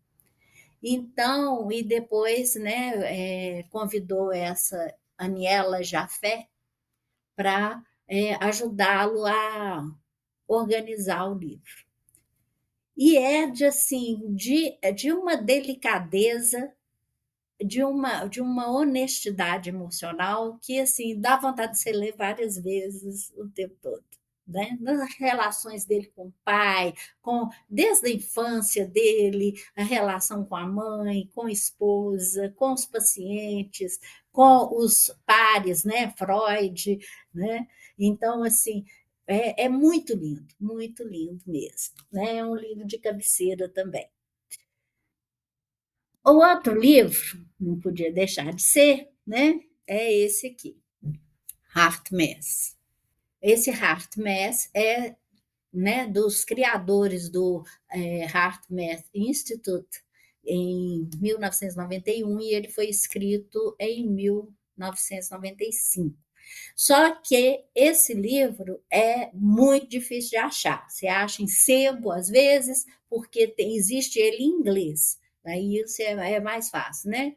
[SPEAKER 2] Então, e depois, né, convidou essa Aniela Jafé para ajudá-lo a organizar o livro. E é de assim, de uma delicadeza, de uma honestidade emocional que, assim, dá vontade de você ler várias vezes o tempo todo, né? Nas relações dele com o pai, desde a infância dele, a relação com a mãe, com a esposa, com os pacientes, com os pares, né? Freud, né? Então, assim, é muito lindo mesmo, né? É um livro de cabeceira também. O outro livro, não podia deixar de ser, né? É esse aqui, Heart Mass. Esse Heart Mass é, né, dos criadores do Heart Math Institute em 1991, e ele foi escrito em 1995. Só que esse livro é muito difícil de achar. Você acha em sebo, às vezes, porque existe ele em inglês. Aí isso é mais fácil, né?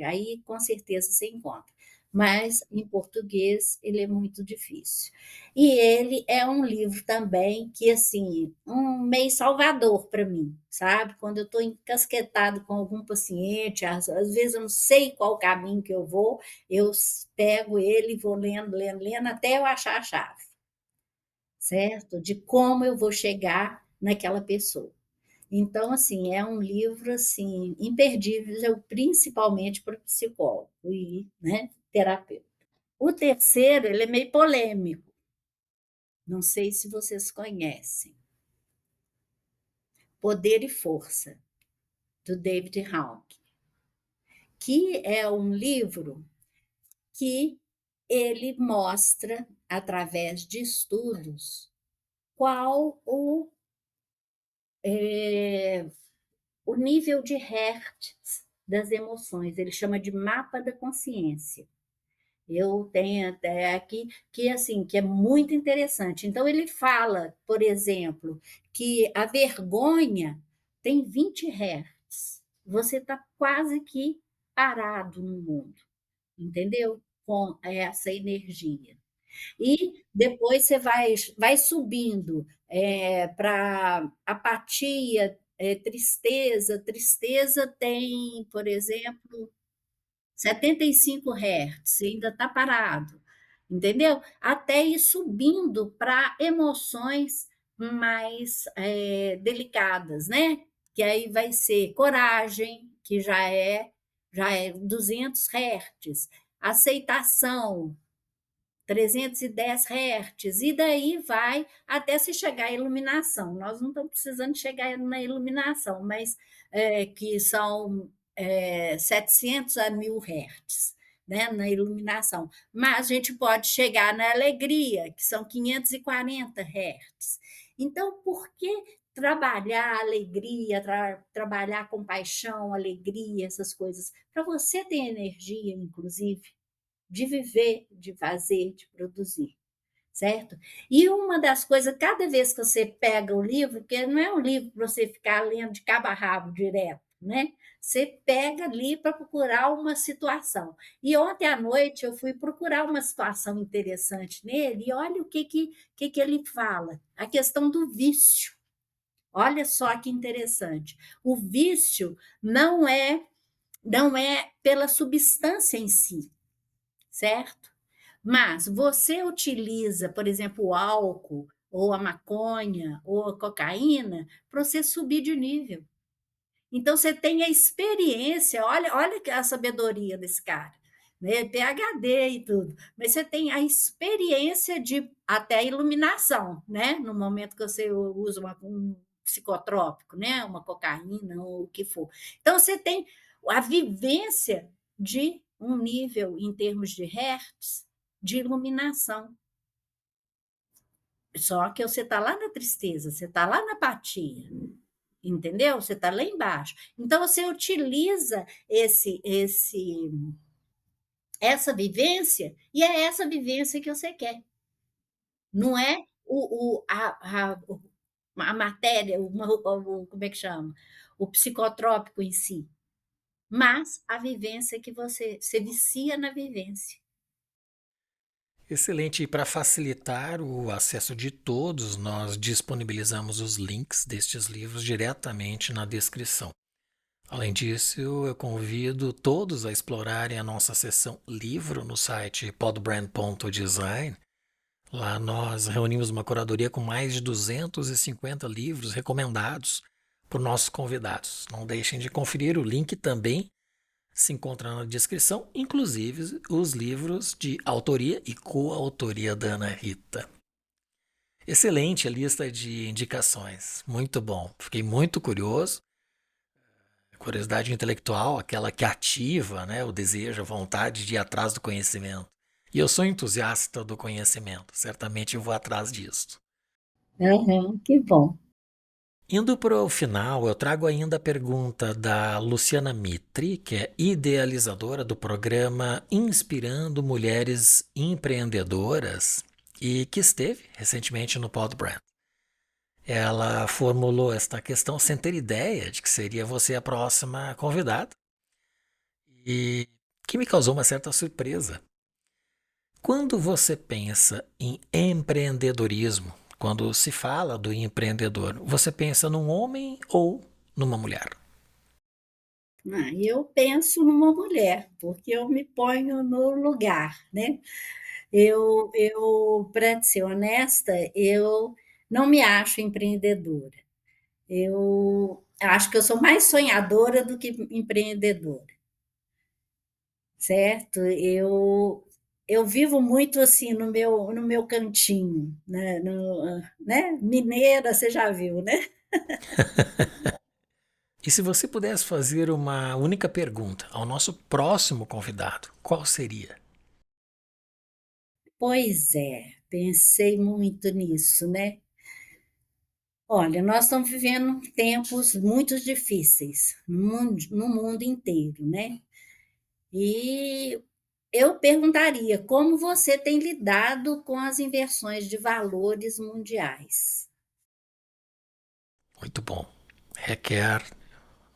[SPEAKER 2] Aí com certeza você encontra. Mas em português ele é muito difícil. E ele é um livro também que, assim, um meio salvador para mim, sabe? Quando eu estou encasquetado com algum paciente, às vezes eu não sei qual caminho que eu vou, eu pego ele e vou lendo, lendo, lendo, até eu achar a chave, certo? De como eu vou chegar naquela pessoa. Então, assim, é um livro assim imperdível, principalmente para o psicólogo e, né, terapeuta. O terceiro, ele é meio polêmico. Não sei se vocês conhecem. Poder e Força, do David Hawke, que é um livro que ele mostra, através de estudos, qual o nível de hertz das emoções. Ele chama de mapa da consciência. Eu tenho até aqui que assim que é muito interessante. Então ele fala, por exemplo, que a vergonha tem 20 hertz. Você está quase que parado no mundo, entendeu? Com essa energia. E depois você vai subindo para apatia, tristeza. Tristeza tem, por exemplo, 75 Hz, ainda está parado, entendeu? Até ir subindo para emoções mais delicadas, né? Que aí vai ser coragem, que já é 200 Hz, aceitação, 310 Hz, e daí vai até se chegar à iluminação. Nós não estamos precisando chegar na iluminação, mas que são 700 a 1000 Hz, né, na iluminação. Mas a gente pode chegar na alegria, que são 540 Hz. Então, por que trabalhar a alegria, trabalhar compaixão, alegria, essas coisas? Para você ter energia, inclusive, de viver, de fazer, de produzir, certo? E uma das coisas, cada vez que você pega o livro, porque não é um livro para você ficar lendo de cabo a rabo direto, né? Você pega ali para procurar uma situação. E ontem à noite eu fui procurar uma situação interessante nele, e olha o que ele fala: a questão do vício. Olha só que interessante. O vício não é pela substância em si, certo? Mas você utiliza, por exemplo, o álcool, ou a maconha, ou a cocaína, para você subir de nível. Então, você tem a experiência, olha a sabedoria desse cara, né? PhD e tudo, mas você tem a experiência de até a iluminação, né? No momento que você usa um psicotrópico, né? Uma cocaína ou o que for. Então, você tem a vivência de um nível, em termos de hertz, de iluminação. Só que você está lá na tristeza, você está lá na apatia, entendeu? Você está lá embaixo. Então você utiliza essa vivência, e é essa vivência que você quer. Não é a matéria, como é que chama? O psicotrópico em si, mas a vivência que você vicia na vivência.
[SPEAKER 1] Excelente. E para facilitar o acesso de todos, nós disponibilizamos os links destes livros diretamente na descrição. Além disso, eu convido todos a explorarem a nossa seção livro no site podbrand.design. Lá nós reunimos uma curadoria com mais de 250 livros recomendados por nossos convidados. Não deixem de conferir, o link também se encontra na descrição, inclusive os livros de autoria e coautoria da Ana Rita. Excelente a lista de indicações, muito bom. Fiquei muito curioso. Curiosidade intelectual, aquela que ativa, né, o desejo, a vontade de ir atrás do conhecimento. E eu sou entusiasta do conhecimento, certamente eu vou atrás disso.
[SPEAKER 2] Uhum, que bom.
[SPEAKER 1] Indo para o final, eu trago ainda a pergunta da Luciana Mitri, que é idealizadora do programa Inspirando Mulheres Empreendedoras e que esteve recentemente no Podbrand. Ela formulou esta questão sem ter ideia de que seria você a próxima convidada e que me causou uma certa surpresa. Quando você pensa em empreendedorismo, quando se fala do empreendedor, você pensa num homem ou numa mulher?
[SPEAKER 2] Eu penso numa mulher, porque eu me ponho no lugar, né? Para ser honesta, eu não me acho empreendedora. Eu acho que eu sou mais sonhadora do que empreendedora, certo? Eu vivo muito assim no meu cantinho, né? Né? Mineira, você já viu, né?
[SPEAKER 1] E se você pudesse fazer uma única pergunta ao nosso próximo convidado, qual seria?
[SPEAKER 2] Pois é, pensei muito nisso, né? Olha, nós estamos vivendo tempos muito difíceis no mundo inteiro, né? E eu perguntaria como você tem lidado com as inversões de valores mundiais.
[SPEAKER 1] Muito bom. Requer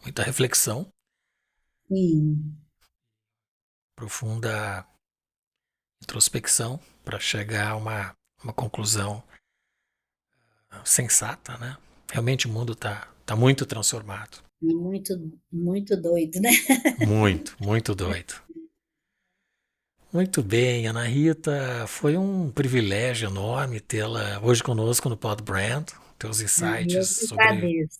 [SPEAKER 1] muita reflexão,
[SPEAKER 2] Sim,
[SPEAKER 1] profunda introspecção. para chegar a uma conclusão sensata, né? Realmente o mundo tá muito transformado.
[SPEAKER 2] Muito, muito doido, né?
[SPEAKER 1] Muito, muito doido. Muito bem, Ana Rita, foi um privilégio enorme tê-la hoje conosco no Pod Brand, teus
[SPEAKER 2] Eu
[SPEAKER 1] insights
[SPEAKER 2] que
[SPEAKER 1] sobre,
[SPEAKER 2] agradeço.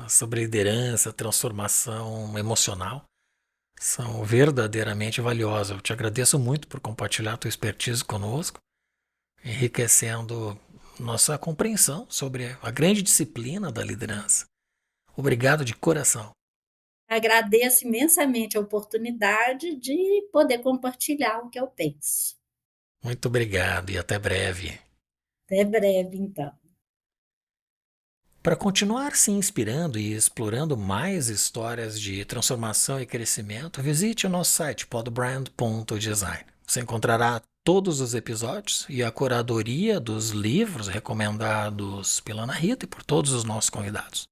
[SPEAKER 1] sobre liderança, transformação emocional são verdadeiramente valiosos. Eu te agradeço muito por compartilhar tua expertise conosco, enriquecendo nossa compreensão sobre a grande disciplina da liderança. Obrigado de coração.
[SPEAKER 2] Agradeço imensamente a oportunidade de poder compartilhar o que eu penso.
[SPEAKER 1] Muito obrigado e até breve.
[SPEAKER 2] Até breve, então.
[SPEAKER 1] Para continuar se inspirando e explorando mais histórias de transformação e crescimento, visite o nosso site podbrand.design. Você encontrará todos os episódios e a curadoria dos livros recomendados pela Ana Rita e por todos os nossos convidados.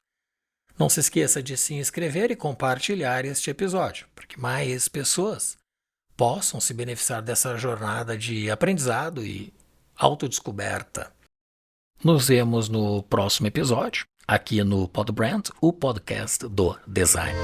[SPEAKER 1] Não se esqueça de se inscrever e compartilhar este episódio, para que mais pessoas possam se beneficiar dessa jornada de aprendizado e autodescoberta. Nos vemos no próximo episódio, aqui no Podbrand, o podcast do design.